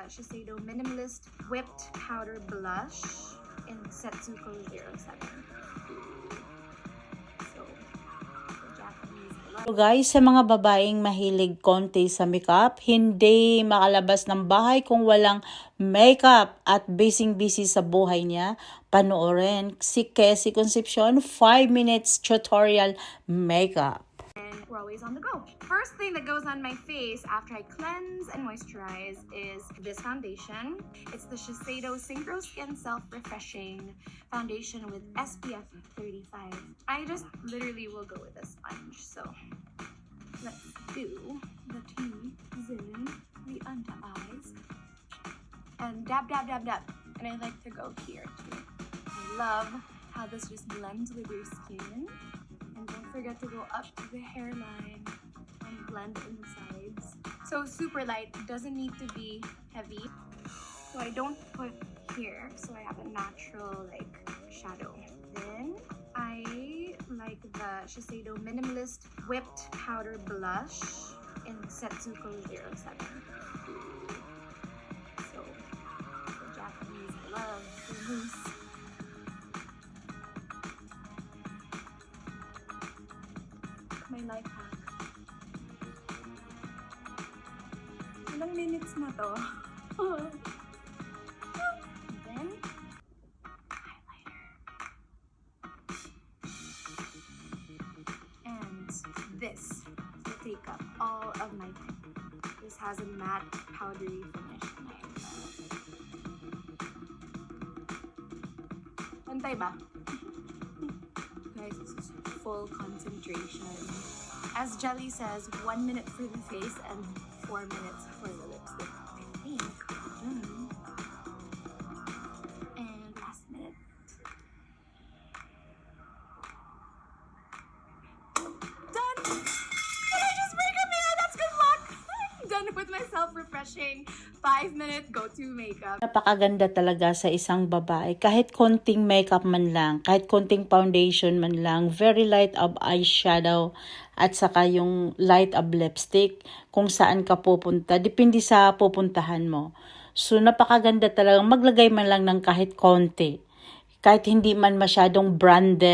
Shiseido Minimalist Whipped Powder Blush in Setsuko 07. So guys, sa mga babaeng mahilig konti sa makeup, hindi makalabas ng bahay kung walang makeup at busy sa buhay niya, panoorin si Cassie Concepcion 5 minutes tutorial makeup. And we're always on the go. First thing that goes on my face after I cleanse and moisturize is this foundation. It's the Shiseido Synchro Skin Self-Refreshing Foundation with SPF 35. I just literally will go with a sponge. So let's do the T-zone, the under eyes, and dab. And I like to go here too. I love how this just blends with your skin. And don't forget to go up to the hairline and blend in the sides. So super light, doesn't need to be heavy. So I don't put here, so I have a natural like shadow. Then I like the Shiseido Minimalist Whipped Powder Blush in Setsuko 07. So the Japanese love the loose. My life hack. Ilang minutes na to? Then, highlighter. And this will take up all of my time. This has a matte, powdery finish. And I love it. Pantay ba? Guys, this is full concentration. As Jelly says, 1 minute for the face and 4 minutes for the lipstick. I think. And last minute. Done! Did I just break up here? That's good luck! I'm done with my self-refreshing 5-minute go-to makeup. Napakaganda talaga sa isang babae. Kahit konting makeup man lang, kahit konting foundation man lang, very light of eyeshadow, at saka yung light of lipstick, kung saan ka pupunta, depende sa pupuntahan mo. So napakaganda talaga, maglagay man lang ng kahit konti, kahit hindi man masyadong branded.